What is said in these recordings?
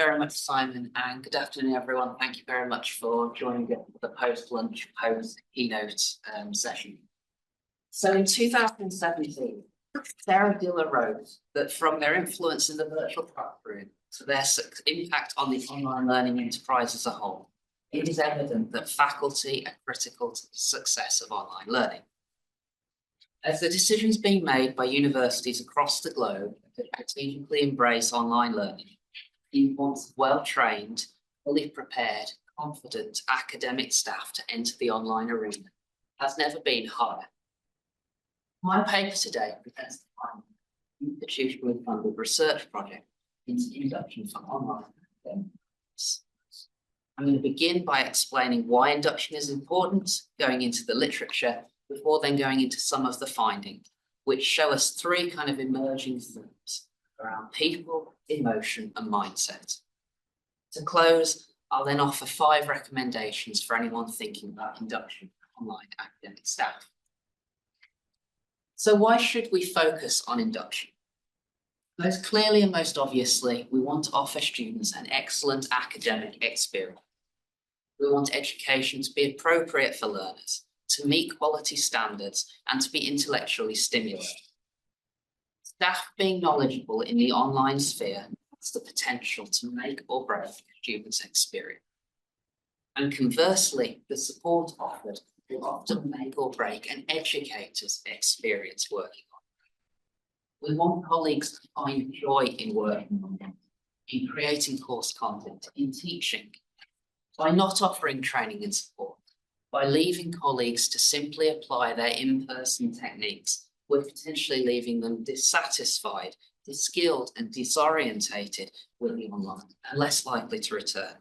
very much, Simon, and good afternoon, everyone. Thank you very much for joining the post-lunch, post-keynote session. So in 2017, Sarah Diller wrote that from their influence in the virtual classroom to their impact on the online learning enterprise as a whole, it is evident that faculty are critical to the success of online learning. As the decisions being made by universities across the globe to strategically embrace online learning, the importance of well-trained, fully prepared, confident academic staff to enter the online arena has never been higher. My paper today presents the institutionally funded research project into induction for online academics. I'm going to begin by explaining why induction is important, going into the literature, before then going into some of the findings, which show us three kind of emerging themes around people, emotion, and mindset. To close, I'll then offer 5 recommendations for anyone thinking about induction for online academic staff. So why should we focus on induction? Most clearly and most obviously, we want to offer students an excellent academic experience. We want education to be appropriate for learners, to meet quality standards, and to be intellectually stimulating. Staff being knowledgeable in the online sphere has the potential to make or break a student's experience. And conversely, the support offered will often make or break an educator's experience working on. We want colleagues to find joy in working on them, in creating course content, in teaching, by not offering training and support, by leaving colleagues to simply apply their in-person techniques. We're potentially leaving them dissatisfied, skilled and disorientated with the online and less likely to return.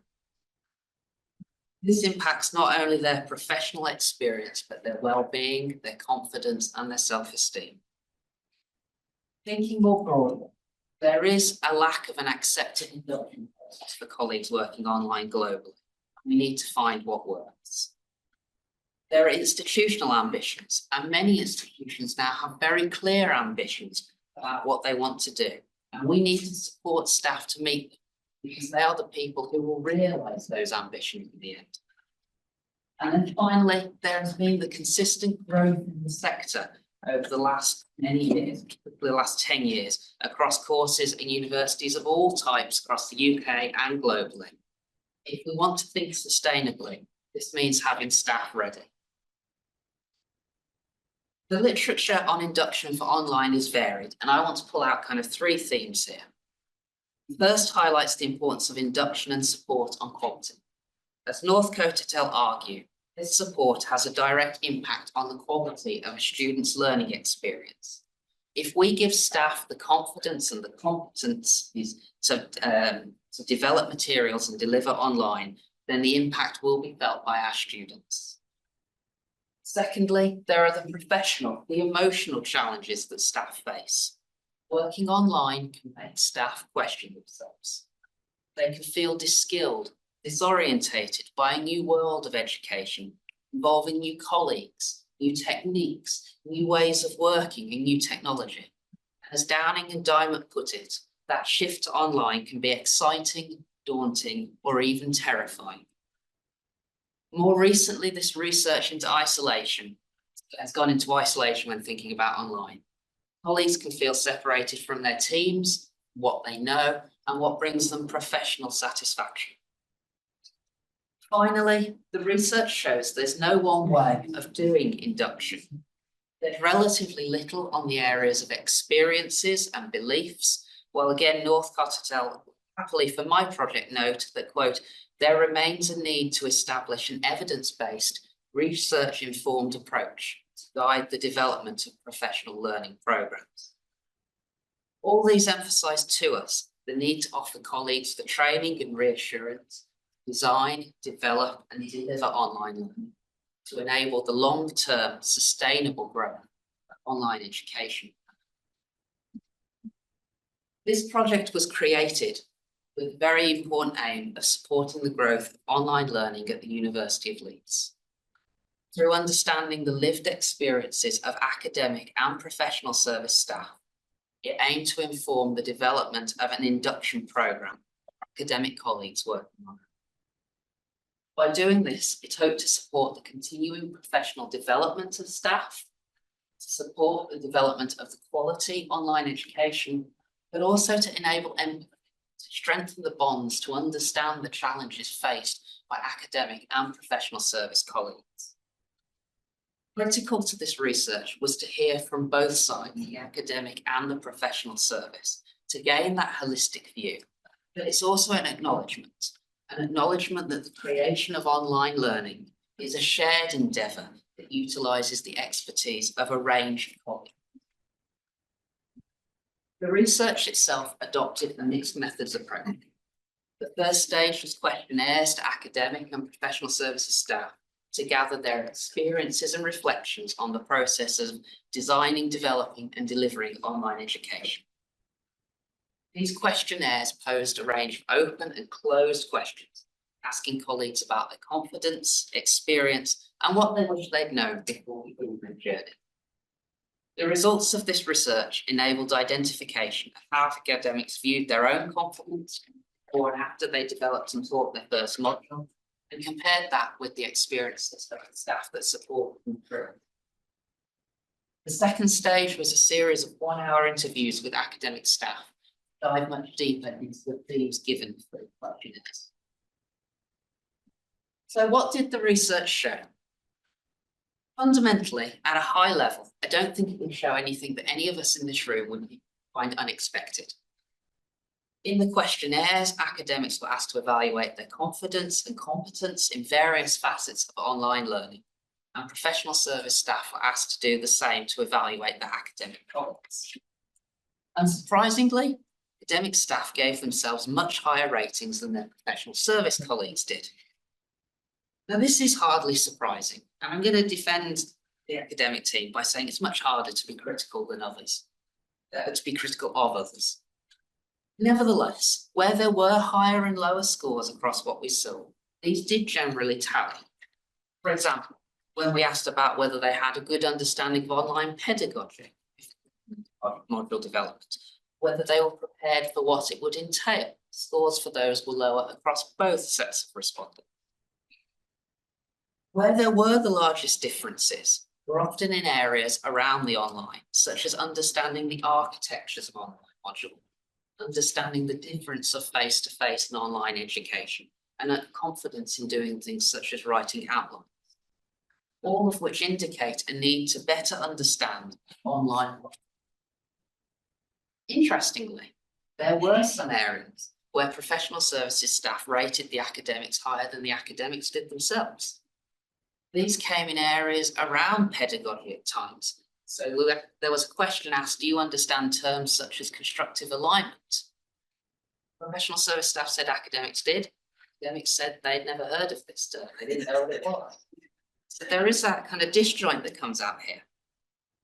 This impacts not only their professional experience, but their well-being, their confidence, and their self-esteem. Thinking more broadly, there is a lack of an accepted induction process for colleagues working online globally. We need to find what works. There are institutional ambitions, and many institutions now have very clear ambitions about what they want to do. And we need to support staff to meet them, because they are the people who will realise those ambitions in the end. And then finally, there has been the consistent growth in the sector over the last many years, particularly the last 10 years, across courses and universities of all types across the UK and globally. If we want to think sustainably, this means having staff ready. The literature on induction for online is varied, and I want to pull out kind of 3 themes here. First highlights the importance of induction and support on quality. As Northcote et al. Argue, this support has a direct impact on the quality of a student's learning experience. If we give staff the confidence and the competencies to develop materials and deliver online, then the impact will be felt by our students. Secondly, there are the professional, the emotional challenges that staff face. Working online can make staff question themselves. They can feel skilled, disorientated by a new world of education, involving new colleagues, new techniques, new ways of working, and new technology. As Downing and Diamond put it, that shift to online can be exciting, daunting, or even terrifying. More recently, this research into isolation has gone into isolation when thinking about online. Colleagues can feel separated from their teams, what they know, and what brings them professional satisfaction. Finally, the research shows there's no one way of doing induction. There's relatively little on the areas of experiences and beliefs, while again, Northcote et al. Happily for my project note that, quote, there remains a need to establish an evidence-based, research-informed approach to guide the development of professional learning programs. All these emphasise to us the need to offer colleagues the training and reassurance, design, develop, and deliver online learning to enable the long-term sustainable growth of online education. This project was created with the very important aim of supporting the growth of online learning at the University of Leeds. Through understanding the lived experiences of academic and professional service staff, it aimed to inform the development of an induction programme academic colleagues working on it. By doing this, it hoped to support the continuing professional development of staff, to support the development of the quality online education, but also to enable empathy, to strengthen the bonds, to understand the challenges faced by academic and professional service colleagues. Critical to this research was to hear from both sides, the academic and the professional service, to gain that holistic view. But it's also an acknowledgement that the creation of online learning is a shared endeavour that utilises the expertise of a range of colleagues. The research itself adopted a mixed methods approach. The first stage was questionnaires to academic and professional services staff to gather their experiences and reflections on the process of designing, developing and delivering online education. These questionnaires posed a range of open and closed questions, asking colleagues about their confidence, experience, and what they wish they'd known before we began the journey. The results of this research enabled identification of how academics viewed their own confidence before and after they developed and taught their first module, and compared that with the experiences of the staff that supported them through. The second stage was a series of 1-hour interviews with academic staff, dive much deeper into the themes given for the questionnaires. So what did the research show? Fundamentally, at a high level, I don't think it can show anything that any of us in this room would find unexpected. In the questionnaires, academics were asked to evaluate their confidence and competence in various facets of online learning, and professional service staff were asked to do the same to evaluate their academic colleagues. Unsurprisingly, academic staff gave themselves much higher ratings than their professional service colleagues did. Now, this is hardly surprising, and I'm going to defend the academic team by saying it's much harder to be critical than others, to be critical of others. Nevertheless, where there were higher and lower scores across what we saw, these did generally tally. For example, when we asked about whether they had a good understanding of online pedagogy, module development, whether they were prepared for what it would entail, scores for those were lower across both sets of respondents. Where there were the largest differences were often in areas around the online, such as understanding the architectures of online module, understanding the difference of face-to-face and online education, and confidence in doing things such as writing outlines, all of which indicate a need to better understand online. Interestingly, there were some areas where professional services staff rated the academics higher than the academics did themselves. These came in areas around pedagogy at times. So there was a question asked, do you understand terms such as constructive alignment? Professional service staff said academics did. Academics said they'd never heard of this term. They didn't know what it was. So there is that kind of disjoint that comes out here.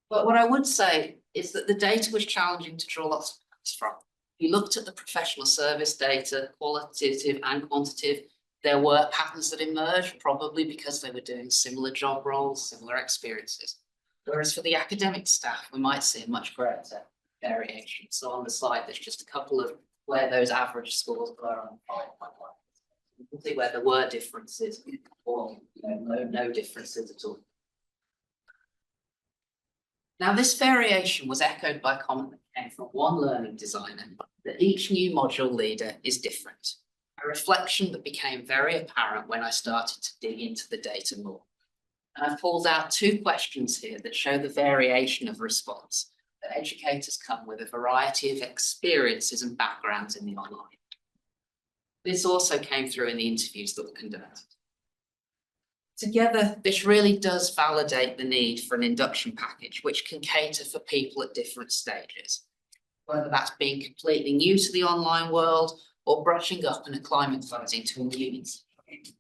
But what I would say is that the data was challenging to draw lots of facts from. If you looked at the professional service data, qualitative and quantitative, there were patterns that emerged, probably because they were doing similar job roles, similar experiences. Whereas for the academic staff, we might see a much greater variation. So on the slide, there's just a couple of where those average scores were on 5.1. You can see where there were differences or no differences at all. Now, this variation was echoed by a comment that came from one learning designer that each new module leader is different. A reflection that became very apparent when I started to dig into the data more. And I've pulled out 2 questions here that show the variation of response that educators come with a variety of experiences and backgrounds in the online. This also came through in the interviews that were conducted. Together, this really does validate the need for an induction package which can cater for people at different stages, whether that's being completely new to the online world or brushing up and acclimatising to a new institution.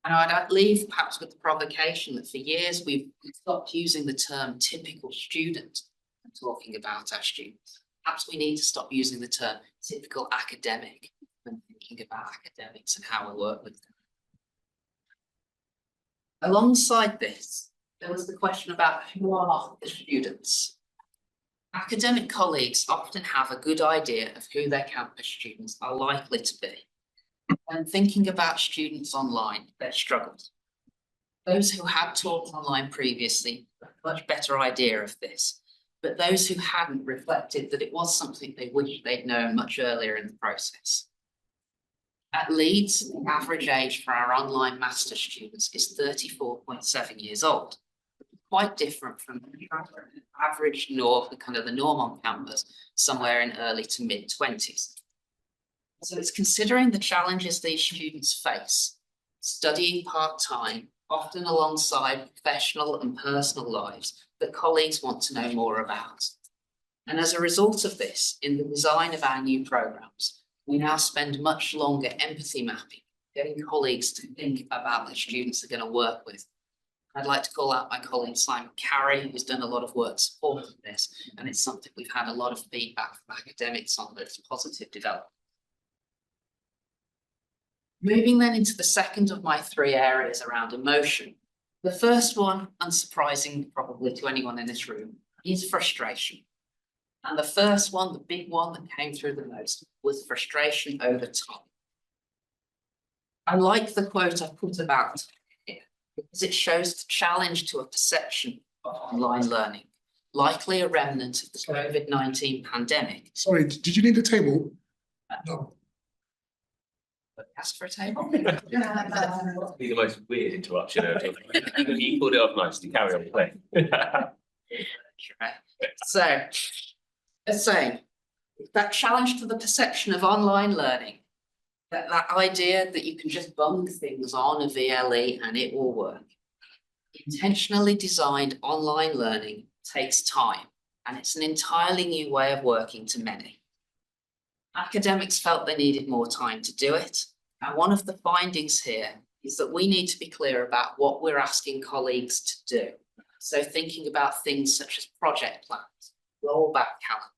And I'd leave perhaps with the provocation that for years we've stopped using the term typical student when talking about our students. Perhaps we need to stop using the term typical academic when thinking about academics and how we work with them. Alongside this, there was the question about who are the students. Academic colleagues often have a good idea of who their campus students are likely to be. When thinking about students online, they struggled. Those who had taught online previously had a much better idea of this, but those who hadn't reflected that it was something they wished they'd known much earlier in the process. At Leeds, the average age for our online master's students is 34.7 years old. Quite different from the average norm, the norm on campus, somewhere in early to mid-20s. So it's considering the challenges these students face, studying part-time, often alongside professional and personal lives, that colleagues want to know more about. And as a result of this, in the design of our new programmes, we now spend much longer empathy mapping, getting colleagues to think about the students they're going to work with. I'd like to call out my colleague Simon Carey, who's done a lot of work supporting this, and it's something we've had a lot of feedback from academics on, that it's a positive development. Moving then into the second of my three areas around emotion. The first one, unsurprising probably to anyone in this room, is frustration. And the first one, the big one that came through the most, was frustration over time. I like the quote I've put about here, because it shows the challenge to a perception of online learning, likely a remnant of the COVID-19 pandemic. Sorry, did you need a table? No. Ask for a table? Be the most weird interruption ever. You pulled it off nicely. Carry on playing. So, as saying, that challenge to the perception of online learning, that idea that you can just bung things on a VLE and it will work. Intentionally designed online learning takes time, and it's an entirely new way of working to many. Academics felt they needed more time to do it, and one of the findings here is that we need to be clear about what we're asking colleagues to do. So thinking about things such as project plans, rollback calendars.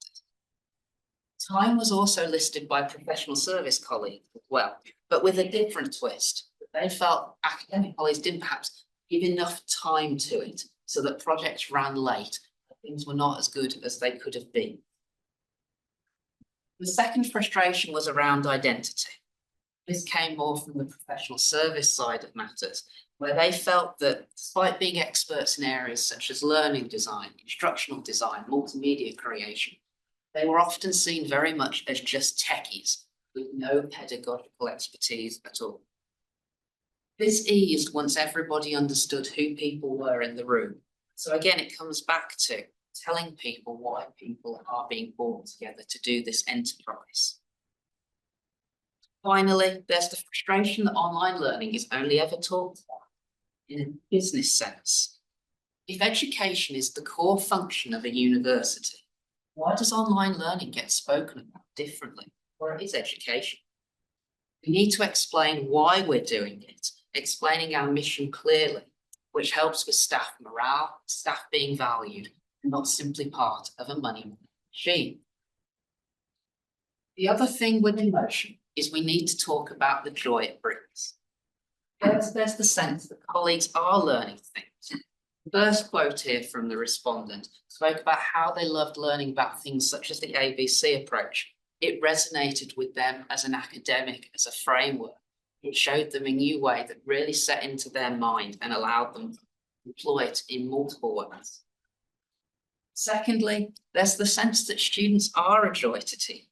Time was also listed by professional service colleagues as well, but with a different twist. They felt academic colleagues didn't perhaps give enough time to it, so that projects ran late, things were not as good as they could have been. The second frustration was around identity. This came more from the professional service side of matters, where they felt that despite being experts in areas such as learning design, instructional design, multimedia creation, they were often seen very much as just techies with no pedagogical expertise at all. This eased once everybody understood who people were in the room. So again, it comes back to telling people why people are being brought together to do this enterprise. Finally, there's the frustration that online learning is only ever talked about in a business sense. If education is the core function of a university, why does online learning get spoken about differently? Well, it is education. We need to explain why we're doing it, explaining our mission clearly, which helps with staff morale, staff being valued, and not simply part of a money machine. The other thing with emotion is we need to talk about the joy it brings. There's the sense that colleagues are learning things. The first quote here from the respondent spoke about how they loved learning about things such as the ABC approach. It resonated with them as an academic, as a framework. It showed them a new way that really set into their mind and allowed them to employ it in multiple ways. Secondly, there's the sense that students are a joy to teach.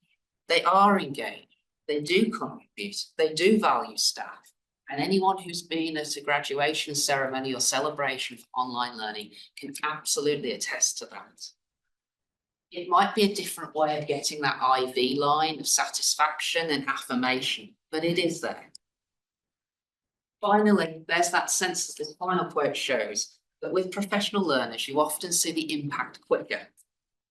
They are engaged, they do contribute, they do value staff. And anyone who's been at a graduation ceremony or celebration for online learning can absolutely attest to that. It might be a different way of getting that IV line of satisfaction and affirmation, but it is there. Finally, there's that sense, as this final quote shows, that with professional learners, you often see the impact quicker.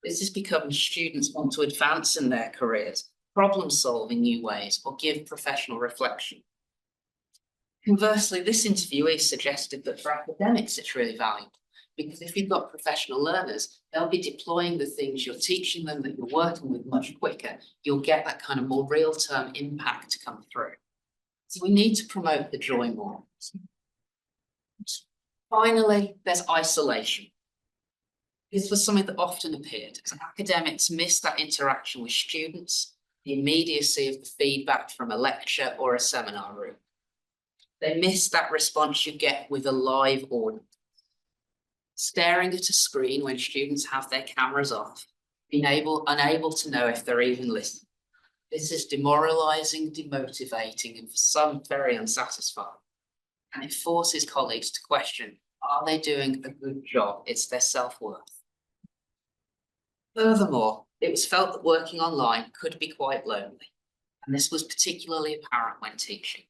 This is because students want to advance in their careers, problem solve in new ways, or give professional reflection. Conversely, this interviewee suggested that for academics, it's really valuable, because if you've got professional learners, they'll be deploying the things you're teaching them, that you're working with much quicker. You'll get that kind of more real-term impact to come through. So we need to promote the joy more. Finally, there's isolation. This was something that often appeared as academics missed that interaction with students, the immediacy of the feedback from a lecture or a seminar room. They missed that response you get with a live audience. Staring at a screen when students have their cameras off, unable to know if they're even listening. This is demoralizing, demotivating, and for some very unsatisfying. And it forces colleagues to question, are they doing a good job? It's their self-worth. Furthermore, it was felt that working online could be quite lonely, and this was particularly apparent when teaching.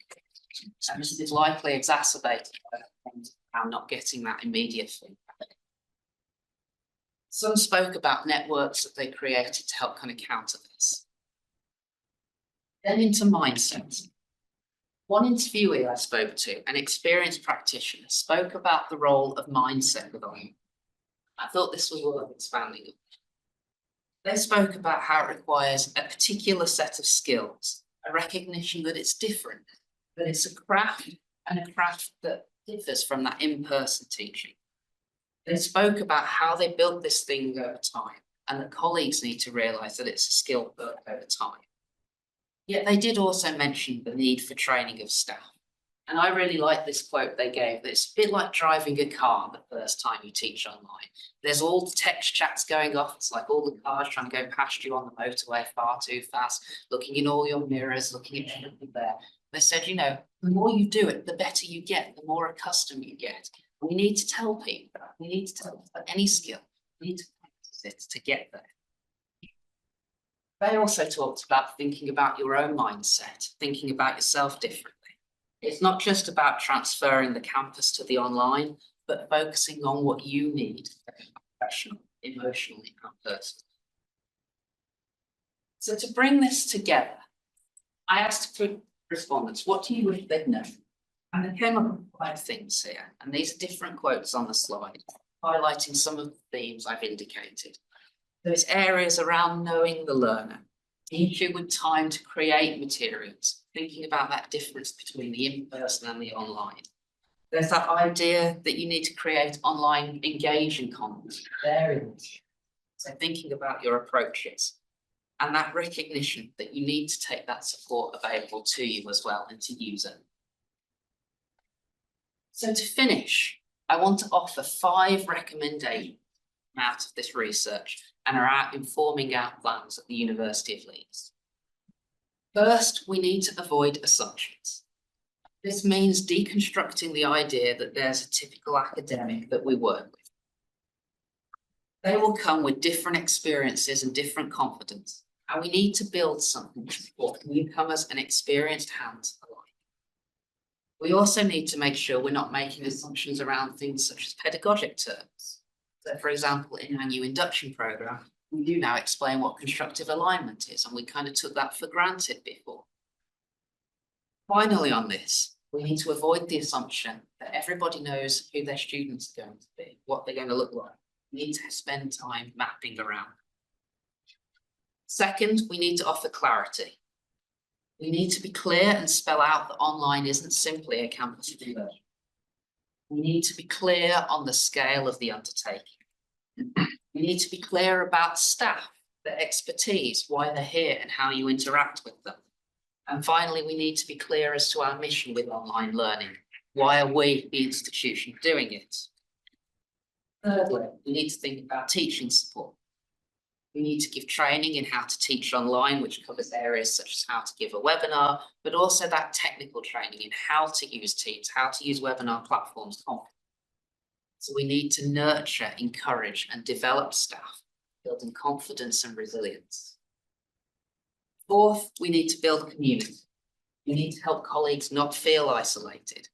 And this is likely exacerbated by the point around not getting that immediate feedback. Some spoke about networks that they created to help kind of counter this. Then into mindset. One interviewee I spoke to, an experienced practitioner, spoke about the role of mindset with online. I thought this was worth expanding on. They spoke about how it requires a particular set of skills, a recognition that it's different, that it's a craft and a craft that differs from that in-person teaching. They spoke about how they built this thing over time and that colleagues need to realise that it's a skill built over time. Yet they did also mention the need for training of staff. And I really like this quote they gave, that it's a bit like driving a car the first time you teach online. There's all the text chats going off. It's like all the cars trying to go past you on the motorway far too fast, looking in all your mirrors, looking at everything there. They said, you know, the more you do it, the better you get, the more accustomed you get. We need to tell people that. We need to tell them that any skill, we need to practice it to get there. They also talked about thinking about your own mindset, thinking about yourself differently. It's not just about transferring the campus to the online, but focusing on what you need, professionally, emotionally, and personally. So to bring this together, I asked respondents, what do you wish they'd known? And they came up with 5 things here, and these are different quotes on the slide, highlighting some of the themes I've indicated. There's areas around knowing the learner, teaching with time to create materials, thinking about that difference between the in-person and the online. There's that idea that you need to create online engaging content, so thinking about your approaches, and that recognition that you need to take that support available to you as well and to use it. So to finish, I want to offer 5 recommendations out of this research and are out informing our plans at the University of Leeds. First, we need to avoid assumptions. This means deconstructing the idea that there's a typical academic that we work with. They will come with different experiences and different confidence, and we need to build something to support newcomers and experienced hands alike. We also need to make sure we're not making assumptions around things such as pedagogic terms. So, for example, in our new induction program, we do now explain what constructive alignment is, and we kind of took that for granted before. Finally, on this, we need to avoid the assumption that everybody knows who their students are going to be, what they're going to look like. We need to spend time mapping around. Second, we need to offer clarity. We need to be clear and spell out that online isn't simply a campus conversion. We need to be clear on the scale of the undertaking. We need to be clear about staff, their expertise, why they're here and how you interact with them. And finally, we need to be clear as to our mission with online learning. Why are we, the institution, doing it? Thirdly, we need to think about teaching support. We need to give training in how to teach online, which covers areas such as how to give a webinar, but also that technical training in how to use Teams, how to use webinar platforms. So we need to nurture, encourage, and develop staff, building confidence and resilience. Fourth, we need to build community. We need to help colleagues not feel isolated.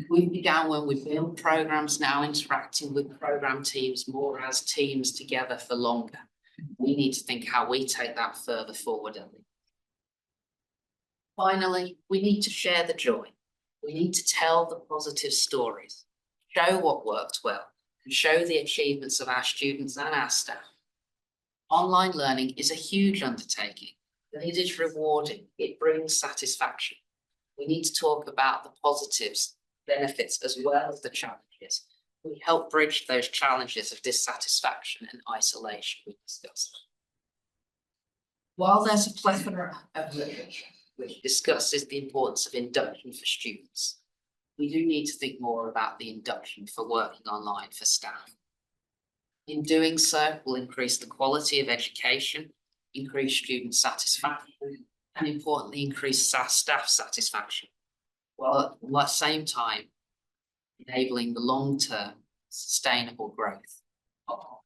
We began when we build programs now interacting with program teams more as teams together for longer. We need to think how we take that further forward. Finally, we need to share the joy. We need to tell the positive stories, show what worked well, and show the achievements of our students and our staff. Online learning is a huge undertaking, but it is rewarding. It brings satisfaction. We need to talk about the positives, benefits, as well as the challenges, We help bridge those challenges of dissatisfaction and isolation we discussed. While there's a plethora of literature which discusses the importance of induction for students, we do need to think more about the induction for working online for staff. In doing so, we'll increase the quality of education, increase student satisfaction, and importantly, increase staff satisfaction, while at the same time enabling the long-term sustainable growth of